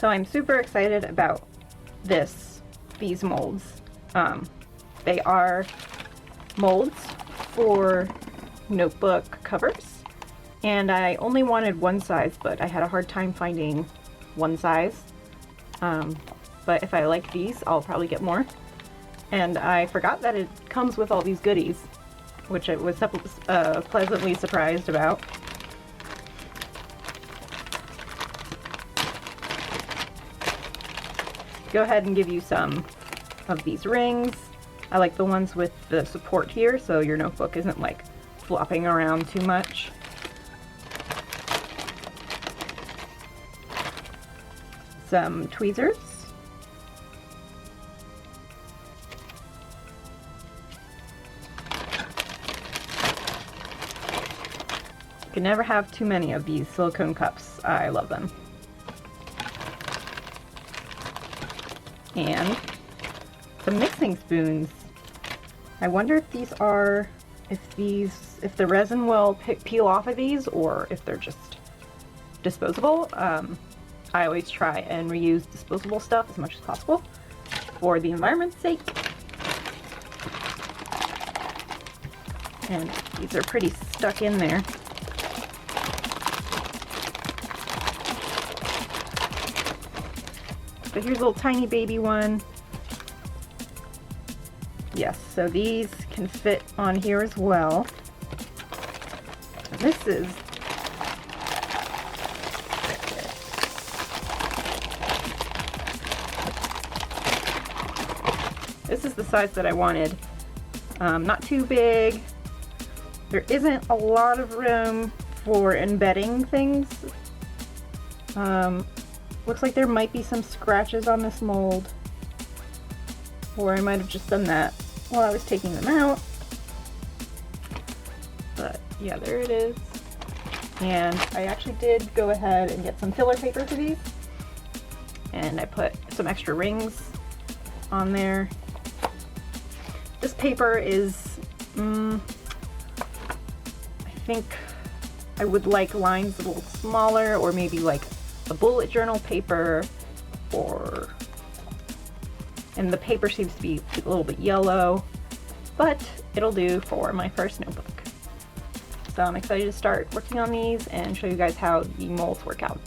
So I'm super excited about these molds. They are molds for notebook covers, and I only wanted one size, but I had a hard time finding one size. But if I like these, I'll probably get more. And I forgot that it comes with all these goodies, which I was pleasantly surprised about. Go ahead and give you some of these rings. I like the ones with the support here, so your notebook isn't like flopping around too much. Some tweezers. You can never have too many of these silicone cups. I love them. And some mixing spoons. I wonder if these are, if the resin will peel off of these, or if they're just disposable. I always try and reuse disposable stuff as much as possible for the environment's sake. And these are pretty stuck in there. So here's a little tiny baby one. Yes, so these can fit on here as well. And this is the size that I wanted. Not too big. There isn't a lot of room for embedding things. Looks like there might be some scratches on this mold, or I might have just done that while I was taking them out. But yeah, there it is. And I actually did go ahead and get some filler paper for these, and I put some extra rings on there. This paper is, I think I would like lines a little smaller, or maybe like a bullet journal paper, and the paper seems to be a little bit yellow, but it'll do for my first notebook. So I'm excited to start working on these and show you guys how the molds work out.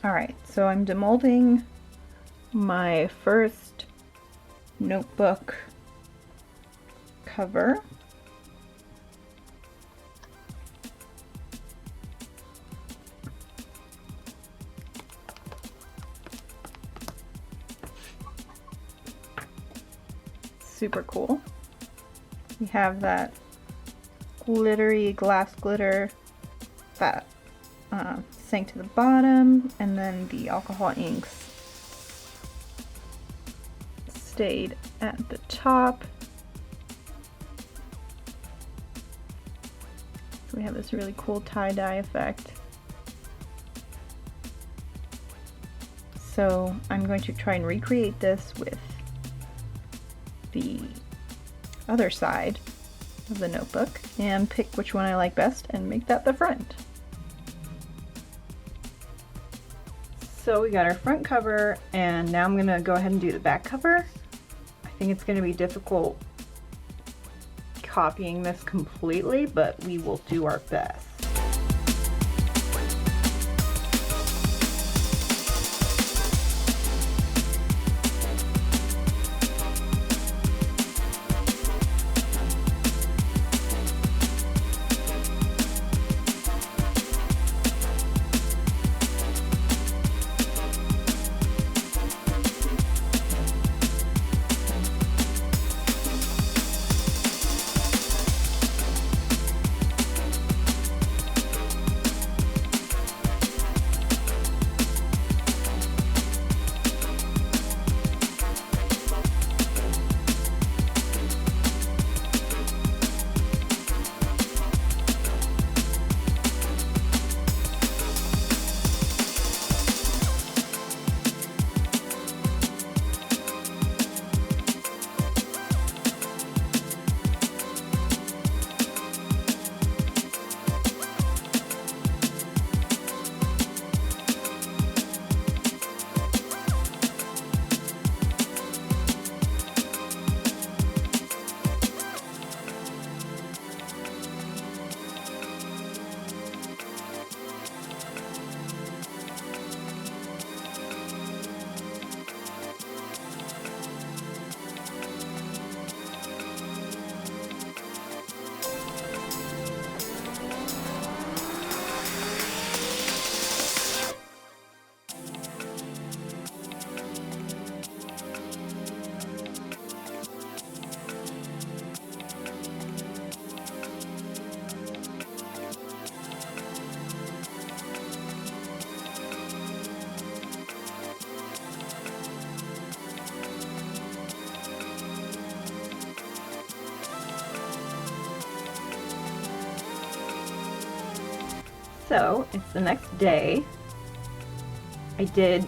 Alright, so I'm demolding my first notebook cover. Super cool. We have that glittery glass glitter that sank to the bottom, and then the alcohol inks stayed at the top. So we have this really cool tie-dye effect. So I'm going to try and recreate this with the other side of the notebook and pick which one I like best and make that the front. So we got our front cover, and now I'm gonna go ahead and do the back cover. I think it's gonna be difficult copying this completely, but we will do our best. So it's the next day. I did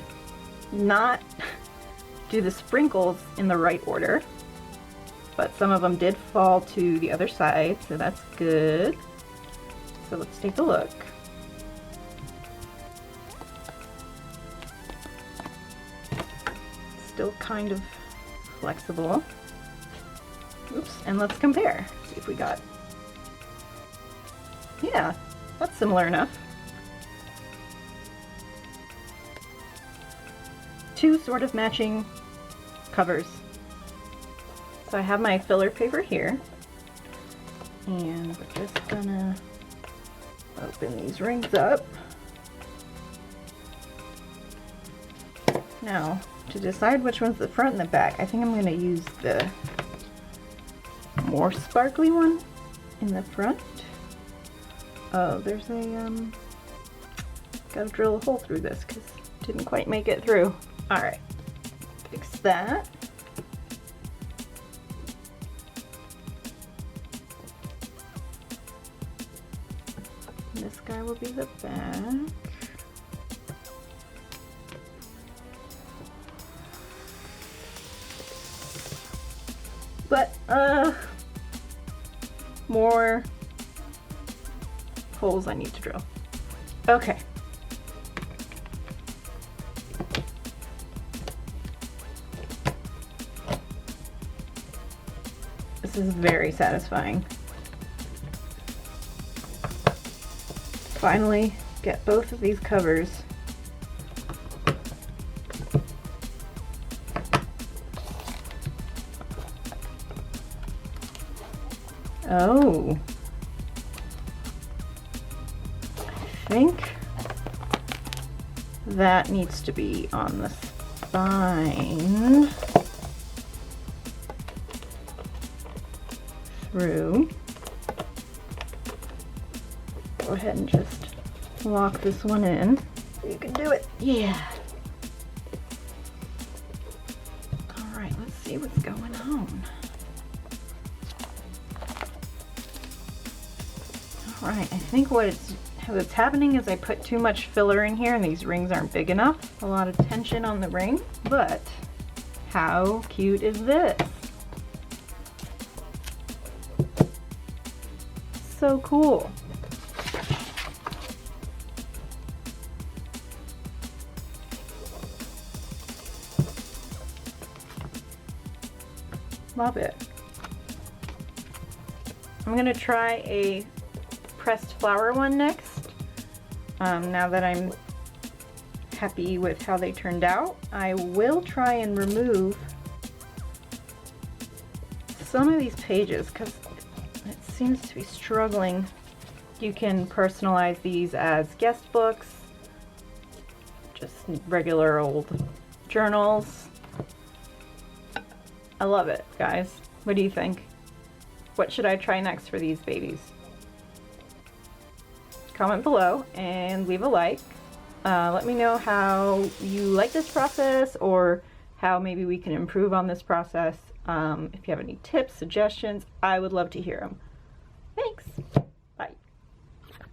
not do the sprinkles in the right order, but some of them did fall to the other side, so that's good. So let's take a look. Still kind of flexible. Oops, and let's compare. See if we got, yeah, that's similar enough. Two sort of matching covers. So I have my filler paper here, and we're just gonna open these rings up. Now, to decide which one's the front and the back, I think I'm gonna use the more sparkly one in the front. Oh, there's a, gotta drill a hole through this because didn't quite make it through. Alright, fix that. This guy will be the back. But, more holes I need to drill. Okay. This is very satisfying. Finally get both of these covers Oh. I think that needs to be on the spine through. Go ahead and just lock this one in. You can do it. Yeah. All right, let's see what's going on. All right, I think what's happening is I put too much filler in here and these rings aren't big enough. A lot of tension on the ring, but how cute is this? So cool. Love it. I'm gonna try a pressed flower one next. Now that I'm happy with how they turned out, I will try and remove some of these pages because it seems to be struggling. You can personalize these as guest books, just regular old journals. I love it, guys. What do you think? What should I try next for these babies? Comment below and leave a like. Let me know how you like this process or how maybe we can improve on this process. If you have any tips, suggestions, I would love to hear them.